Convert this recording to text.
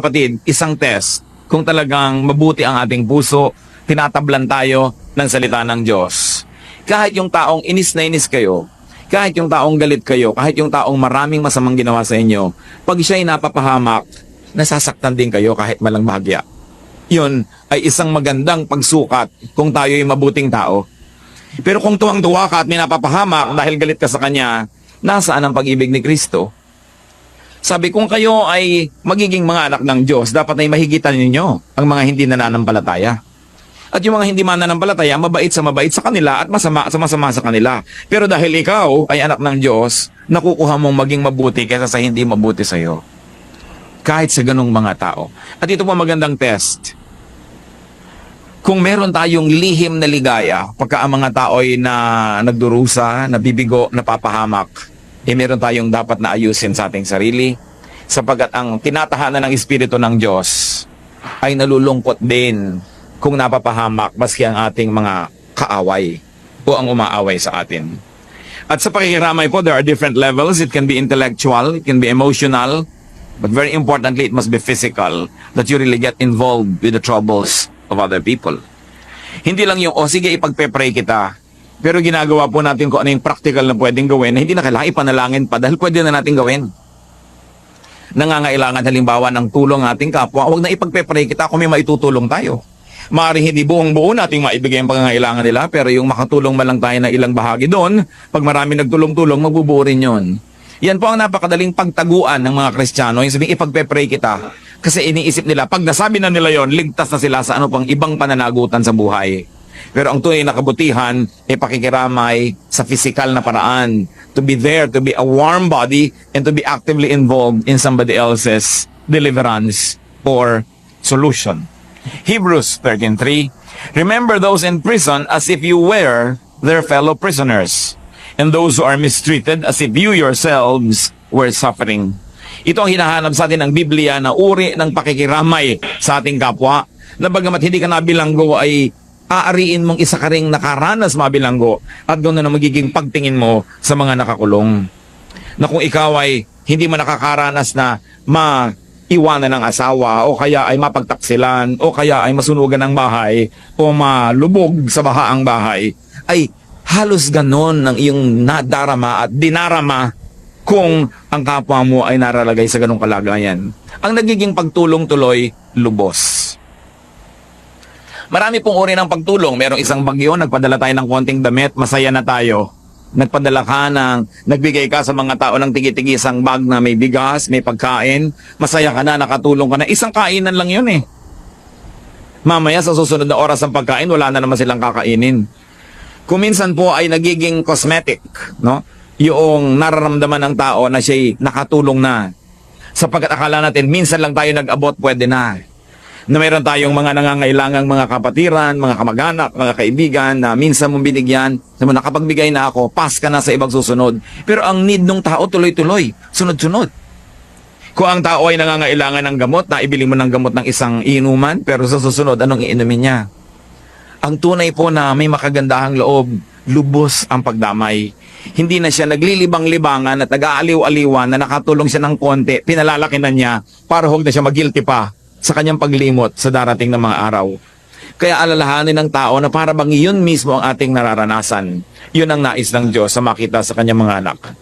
Kapatid, isang test kung talagang mabuti ang ating puso, tinatablan tayo ng salita ng Diyos. Kahit yung taong inis na inis kayo, kahit yung taong galit kayo, kahit yung taong maraming masamang ginawa sa inyo, pag siya'y napapahamak, nasasaktan din kayo kahit malang bahagya. Yun ay isang magandang pagsukat kung tayo'y mabuting tao. Pero kung tuwang-tuwa ka at may napapahamak dahil galit ka sa kanya, nasaan ang pag-ibig ni Kristo? Sabi, kung kayo ay magiging mga anak ng Diyos, dapat ay mahigitan ninyo ang mga hindi nananampalataya. At yung mga hindi mananampalataya, mabait sa kanila at masama sa kanila. Pero dahil ikaw ay anak ng Diyos, nakukuha mong maging mabuti kaysa sa hindi mabuti sa iyo. Kahit sa ganung mga tao. At ito po magandang test. Kung meron tayong lihim na ligaya, pagka ang mga tao ay nagdurusa, nabibigo, napapahamak, meron tayong dapat na ayusin sa ating sarili, sapagkat ang tinatahanan ng Espiritu ng Diyos ay nalulungkot din kung napapahamak maski ang ating mga kaaway o ang umaaway sa atin. At sa pakikiramay po, there are different levels. It can be intellectual, it can be emotional, but very importantly, it must be physical, that you really get involved with the troubles of other people. Hindi lang yung, sige, ipagpe-pray kita, pero ginagawa po natin kung ano yung practical na pwedeng gawin na hindi na kailangan ipanalangin pa dahil pwede na natin gawin. Nangangailangan halimbawa ng tulong ating kapwa, huwag na ipagpe-pray kita kung may maitutulong tayo. Maaaring hindi buong-buo nating maibigay ang pangangailangan nila, pero yung makatulong man lang tayo na ilang bahagi doon, pag marami nagtulong-tulong, magbubuo rin yun. Yan po ang napakadaling pagtaguan ng mga Kristiyano, yung sabihin ipagpe-pray kita. Kasi iniisip nila, pag nasabi na nila yon, ligtas na sila sa ano pang ibang pananagutan sa buhay. Pero ang tunay na kabutihan ay pakikiramay sa physical na paraan. To be there, to be a warm body, and to be actively involved in somebody else's deliverance or solution. Hebrews 13:3, remember those in prison as if you were their fellow prisoners, and those who are mistreated as if you yourselves were suffering. Ito ang hinahanap sa atin ng Biblia na uri ng pakikiramay sa ating kapwa, na bagamat hindi ka nabilanggo ay aariin mong isa ka ring nakaranas mabilanggo at doon na magiging pagtingin mo sa mga nakakulong. Na kung ikaw ay hindi man nakakaranas na maiwanan ng asawa o kaya ay mapagtaksilan o kaya ay masunugan ng bahay o malubog sa baha ang bahay, ay halos ganon ang iyong nadarama at dinarama kung ang kapwa mo ay naralagay sa ganong kalagayan. Ang nagiging pagtulong tuloy, lubos. Marami pong uri ng pagtulong. Merong isang bagyo, nagpadala tayo ng konting damit, masaya na tayo. Nagpadala ka nagbigay ka sa mga tao ng tigi-tigisang bag na may bigas, may pagkain, masaya ka na, nakatulong ka na. Isang kainan lang yun eh. Mamaya sa susunod na oras ng pagkain, wala na naman silang kakainin. Kung minsan po ay nagiging cosmetic, no? Yung nararamdaman ng tao na siya'y nakatulong na. Sapagkat akala natin, minsan lang tayo nag-abot, pwede na. Na mayroon tayong mga nangangailangang mga kapatiran, mga kamag-anak, mga kaibigan na minsan mong binigyan, sabi mo, nakapagbigay na ako, pass ka na sa ibang susunod. Pero ang need ng tao tuloy-tuloy, sunod-sunod. Kung ang tao ay nangangailangan ng gamot, naibili mo ng gamot ng isang inuman, pero sa susunod, anong iinumin niya? Ang tunay po na may makagandahang loob, lubos ang pagdamay. Hindi na siya naglilibang-libangan at nag-aaliw-aliwan na nakatulong siya ng konti, pinalalaki na niya para huwag na siya mag-guilty pa sa kanyang paglimot sa darating na mga araw. Kaya alalahanin ng tao na para bang iyon mismo ang ating nararanasan. Yun ang nais ng Diyos sa makita sa kanyang mga anak.